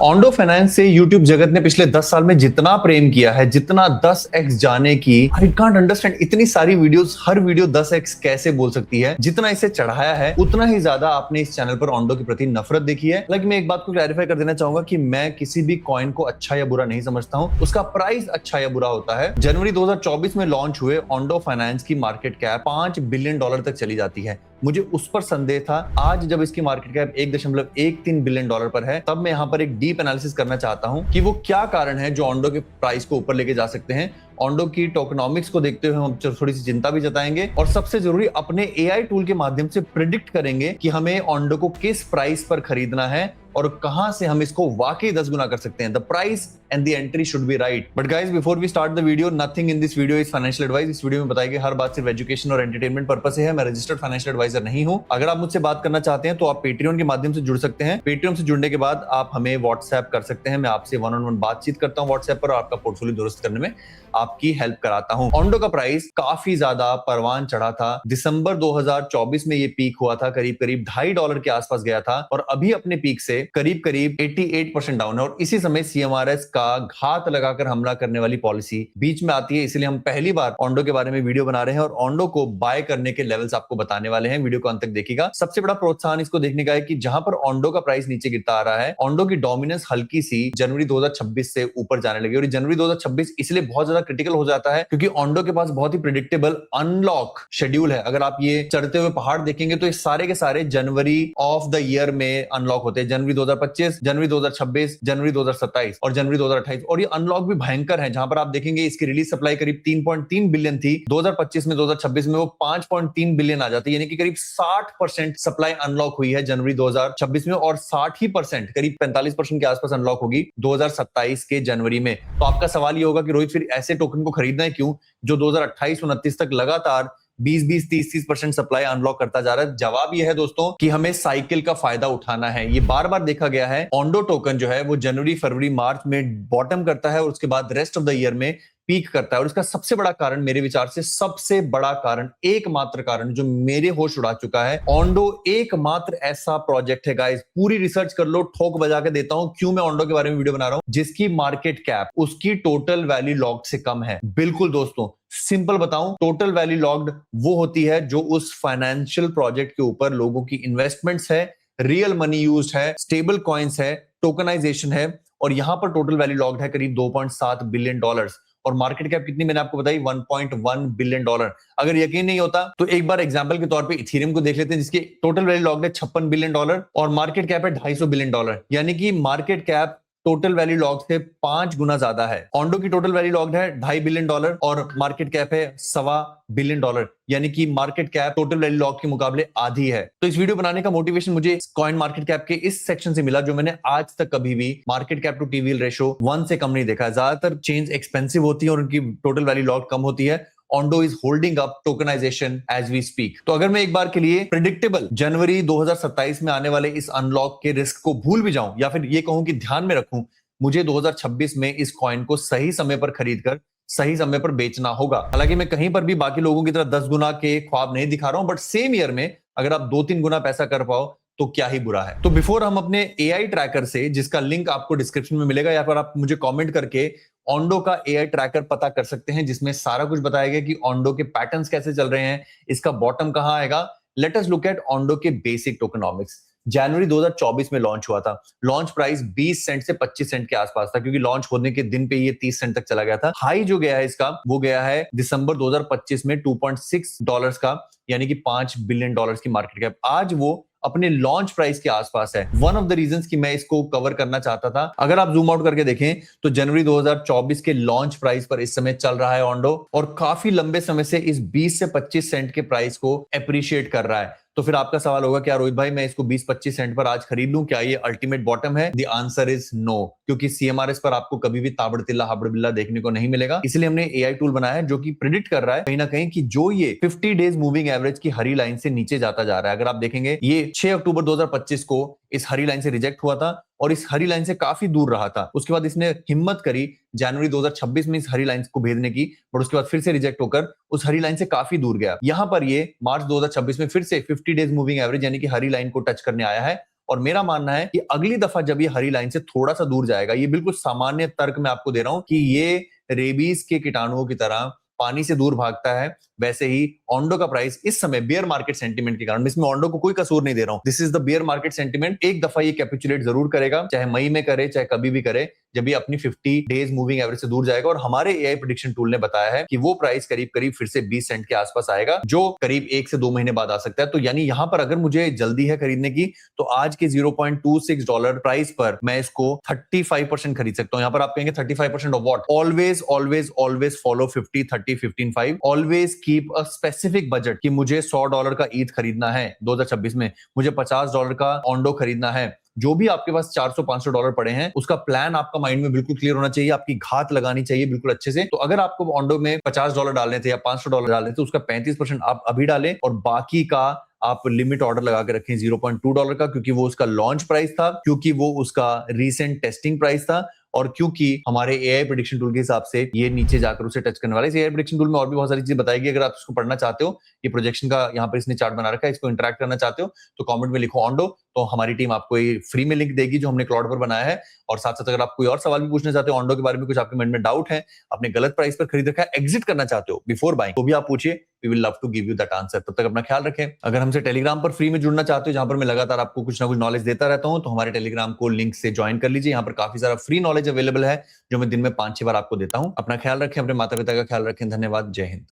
Ondo finance से YouTube जगत ने पिछले 10 साल में जितना प्रेम किया है, जितना 10x जाने की, आई कांट अंडरस्टैंड। इतनी सारी वीडियोस, हर वीडियो 10x कैसे बोल सकती है। जितना इसे चढ़ाया है उतना ही ज्यादा आपने इस चैनल पर ऑन्डो के प्रति नफरत देखी है। लेकिन मैं एक बात को क्लैरिफाई कर देना चाहूंगा कि मैं किसी भी कॉइन को अच्छा या बुरा नहीं समझता हूं, उसका प्राइस अच्छा या बुरा होता है। जनवरी 2024 में लॉन्च हुए ऑन्डो फाइनेंस की मार्केट कैप $5 बिलियन तक चली जाती है। मुझे उस पर संदेह था। आज जब इसकी मार्केट कैप $1.13 बिलियन पर है, तब मैं यहां पर एक डीप एनालिसिस करना चाहता हूं कि वो क्या कारण है जो ऑन्डो के प्राइस को ऊपर लेके जा सकते हैं। ऑन्डो की टोकेनॉमिक्स को देखते हुए हम थोड़ी सी चिंता भी जताएंगे और सबसे जरूरी अपने एआई टूल के माध्यम से प्रिडिक्ट करेंगे कि हमें ऑन्डो को किस प्राइस पर खरीदना है और कहां से हम इसको वाकई 10 गुना कर सकते हैं। The price and the entry should be right. But guys, before we start the video, nothing in this video is financial advice. इस वीडियो में बताई गई हर बात सिर्फ एजुकेशन और एंटरटेनमेंट पर्पस से है। मैं रजिस्टर्ड फाइनेंशियल एडवाइजर नहीं हूं। अगर आप मुझसे बात करना चाहते हैं तो आप पेट्रियन के माध्यम से जुड़ सकते हैं। पेट्रियन से जुड़ने के बाद आप हमें व्हाट्सएप कर सकते हैं। मैं आपसे वन ऑन वन बातचीत करता हूं व्हाट्सएप पर और आपका पोर्टफोलियो दुरुस्त करने में आपकी हेल्प कराता हूं। ऑन्डो का प्राइस काफी ज्यादा परवान चढ़ा था। दिसंबर 2024 में ये पीक हुआ था, करीब करीब $2.5 के आसपास गया था और अभी अपने पीक से करीब करीब 88% डाउन है। और इसी समय सीएमआरएस का घात लगाकर हमला करने वाली पॉलिसी बीच में आती है। इसलिए हम पहली बार ऑन्डो के बारे में वीडियो बना रहे हैं और ऑन्डो को बाय करने के लेवल्स आपको बताने वाले हैं। वीडियो को अंत तक देखिएगा। सबसे बड़ा प्रोत्साहन इसको देखने का है कि जहां पर ऑन्डो का प्राइस नीचे गिरता आ रहा है, ऑन्डो की डोमिनेंस हल्की सी जनवरी 2026 से ऊपर जाने लगी। और जनवरी 2026 इसलिए बहुत ज्यादा क्रिटिकल हो जाता है क्योंकि ऑन्डो के पास बहुत ही प्रिडिक्टेबल अनलॉक शेड्यूल है। अगर आप ये चढ़ते हुए पहाड़ देखेंगे तो ये सारे के सारे जनवरी ऑफ द ईयर में अनलॉक होते हैं। जनवरी 2025, जनवरी 2026, जनवरी 2027 और जनवरी 2028। और ये अनलॉक भी भयंकर है। जहां पर आप देखेंगे इसकी रिलीज सप्लाई करीब 3.3 बिलियन थी 2025 में, 2026 में वो 5.3 बिलियन आ जाती है। यानी कि करीब 60% सप्लाई अनलॉक हुई है जनवरी 2026 में और 60% करीब 45% के आसपास अनलॉक होगी 2027 के जनवरी में। तो आपका सवाल ये होगा कि रोहित, फिर ऐसे टोकन को खरीदना है क्यों जो 2028-29 तक लगातार 20-20, 30-30% सप्लाई अनलॉक करता जा रहा है? जवाब यह है दोस्तों कि हमें साइकिल का फायदा उठाना है। ये बार बार देखा गया है। ऑन्डो टोकन जो है वो जनवरी, फरवरी, मार्च में बॉटम करता है और उसके बाद रेस्ट ऑफ द ईयर में पीक करता है। और इसका सबसे बड़ा कारण, मेरे विचार से सबसे बड़ा कारण, एकमात्र कारण जो मेरे होश उड़ा चुका है, ऑन्डो एकमात्र ऐसा प्रोजेक्ट है गाइस, पूरी रिसर्च कर लो, ठोक बजा के देता हूं क्यों मैं ऑन्डो के बारे में वीडियो बना रहा हूं, जिसकी मार्केट कैप उसकी टोटल वैल्यू लॉक्ड से कम है। बिल्कुल दोस्तों, सिंपल बताऊं, टोटल वैल्यू लॉक्ड वो होती है जो उस फाइनेंशियल प्रोजेक्ट के ऊपर लोगों की इन्वेस्टमेंट्स है, रियल मनी यूज है, स्टेबल कॉइन्स है, टोकनाइजेशन है। और यहां पर टोटल वैल्यू लॉक्ड है करीब $2.7 बिलियन और मार्केट कैप कितनी मैंने आपको बताई, $1.1 बिलियन। अगर यकीन नहीं होता तो एक बार एग्जांपल के तौर पे इथेरियम को देख लेते हैं, जिसकी टोटल वैल्यू लॉक्ड है $56 बिलियन और मार्केट कैप है $250 बिलियन। यानी कि market cap total value locked से 5 गुना ज्यादा है। ऑन्डो की टोटल वैल्यू लॉक्ड है $2.5 बिलियन और मार्केट कैप है $1.25 बिलियन। यानी कि market cap total value lock के मुकाबले आधी है। तो इस वीडियो बनाने का मोटिवेशन मुझे कॉइन मार्केट कैप के इस सेक्शन से मिला, जो मैंने आज तक कभी भी मार्केट कैप टू टीवीएल रेशो 1 से कम नहीं देखा है। ज्यादातर चेन्स एक्सपेंसिव होती है और उनकी टोटल वैल्यू लॉक कम होती है। ऑन्डो is holding up tokenization as we speak. तो अगर मैं एक बार के लिए प्रिडिक्टेबल जनवरी 2027 में आने वाले इस अनलॉक के रिस्क को भूल भी जाऊं या फिर ये कहूं कि ध्यान में रखूं, मुझे 2026 में इस कॉइन को सही समय पर खरीदकर सही समय पर बेचना होगा। हालांकि मैं कहीं पर भी बाकी लोगों की तरह 10 गुना के ख्वाब नहीं दिखा रहा हूं, बट सेम ईयर में अगर आप 2-3 गुना पैसा कर पाओ तो क्या ही बुरा है। तो बिफोर हम अपने एआई ट्रैकर से, जिसका लिंक आपको डिस्क्रिप्शन में मिलेगा या फिर आप मुझे कमेंट करके ऑन्डो का एआई ट्रैकर पता कर सकते हैं, जिसमें सारा कुछ बताया गया कि ऑन्डो के पैटर्न्स कैसे चल रहे हैं, इसका बॉटम कहां आएगा। Let us look at Ondo के बेसिक टोकनॉमिक्स। जनवरी 2024 में लॉन्च हुआ था। लॉन्च प्राइस 20 सेंट से 25 सेंट के आसपास था, क्योंकि लॉन्च होने के दिन पे ये 30 सेंट तक चला गया था। हाई जो गया है इसका, वो गया है दिसंबर 2025 में $2.6 का, यानी कि $5 बिलियन की मार्केट कैप। आज वो अपने लॉन्च प्राइस के आसपास है। वन ऑफ द रीजंस कि मैं इसको कवर करना चाहता था, अगर आप जूम आउट करके देखें तो जनवरी 2024 के लॉन्च प्राइस पर इस समय चल रहा है ऑन्डो और काफी लंबे समय से इस 20 से 25 सेंट के प्राइस को अप्रिशिएट कर रहा है। तो फिर आपका सवाल होगा, क्या रोहित भाई मैं इसको 20-25 सेंट पर आज खरीद लूं, क्या ये अल्टीमेट बॉटम है? द आंसर इज नो, क्योंकि सीएमआरएस पर आपको कभी भी ताबड़तिल्ला हाबड़बिल्ला देखने को नहीं मिलेगा। इसलिए हमने एआई टूल बनाया है जो कि प्रिडिक्ट कर रहा है कहीं ना कहीं कि जो ये 50 डेज मूविंग एवरेज की हरी लाइन से नीचे जाता जा रहा है। अगर आप देखेंगे ये 6 अक्टूबर 2025 को इस हरी लाइन से रिजेक्ट हुआ था और इस हरी लाइन से काफी दूर रहा था। उसके बाद इसने हिम्मत करी जनवरी 2026 में इस हरी लाइन को भेदने की, और उसके बाद फिर से रिजेक्ट होकर उस हरी लाइन से काफी दूर गया। यहां पर ये मार्च 2026 में फिर से 50 डेज मूविंग एवरेज यानी कि हरी लाइन को टच करने आया है और मेरा मानना है कि अगली दफा जब ये हरी लाइन से थोड़ा सा दूर जाएगा, ये बिल्कुल सामान्य तर्क मैं आपको दे रहा हूं कि ये रेबीज के कीटाणुओं की तरह पानी से दूर भागता है, वैसे ही ओंडो का प्राइस इस समय बियर मार्केट सेंटीमेंट के कारण, इसमें ओंडो को कोई कसूर नहीं दे रहा हूं, this is the beer market sentiment, एक दफा ये कैपिचुलेट जरूर करेगा, चाहे मई में करे चाहे कभी भी करे, जब ये अपनी 50 डेज मूविंग एवरेज से दूर जाएगा। और हमारे एआई प्रेडिक्शन टूल ने बताया है कि वो प्राइस करीब करीब फिर से 20 सेंट के आसपास आएगा, जो करीब 1 से 2 महीने बाद आ सकता है। तो यानी यहां पर अगर मुझे जल्दी है खरीदने की, तो आज के $0.26 प्राइस पर मैं इसको 35% खरीद सकता हूं। यहां पर आप कहेंगे 35% of what? Always always always follow 50 30 15 5। Always keep a specific budget कि मुझे $100 का ईथ खरीदना है 2026 में, मुझे $50 का ओंडो खरीदना है। जो भी आपके पास $400-500 पड़े हैं, उसका प्लान आपका माइंड में बिल्कुल क्लियर होना चाहिए, आपकी घात लगानी चाहिए बिल्कुल अच्छे से। तो अगर आपको ओंडो में $50 डालने थे या $500 डालने थे, उसका 35% आप अभी डालें और बाकी का आप लिमिट ऑर्डर लगा के रखें $0.2 का, क्योंकि वो उसका लॉन्च प्राइस था, क्योंकि वो उसका रीसेंट टेस्टिंग प्राइस था, और क्योंकि हमारे एआई प्रेडिक्शन टूल के हिसाब से ये नीचे जाकर उसे टच करने वाला है। इस एआई प्रेडिक्शन टूल में और भी बहुत सारी चीजें बताएगी, अगर आप इसको पढ़ना चाहते हो, ये प्रोजेक्शन का यहाँ पर इसने चार्ट बना रखा है, इसको इंटरेक्ट करना चाहते हो तो कमेंट में लिखो ओंडो, तो हमारी टीम आपको ये फ्री में लिंक देगी जो हमने क्लाउड पर बनाया है। और साथ साथ अगर आप कोई और सवाल भी पूछना चाहते हो ओंडो के बारे में, कुछ आपके मन में डाउट है, आपने गलत प्राइस पर खरीद रखा है, एग्जिट करना चाहते हो बिफोर बाइंग, तो भी आप पूछिए, we will love to give you that answer. तब तक अपना ख्याल रखें। अगर हमसे टेलीग्राम पर फ्री में जुड़ना चाहते हो, जहां पर मैं लगातार आपको कुछ ना कुछ नॉलेज देता रहता हूं, तो हमारे टेलीग्राम को लिंक से ज्वाइन कर लीजिए। यहाँ पर काफी सारा फ्री नॉलेज अवेलेबल है जो मैं दिन में 5-6 बार आपको देता हूं। अपना ख्याल रखें, अपने माता पिता का ख्याल रखें। धन्यवाद। जय हिंद।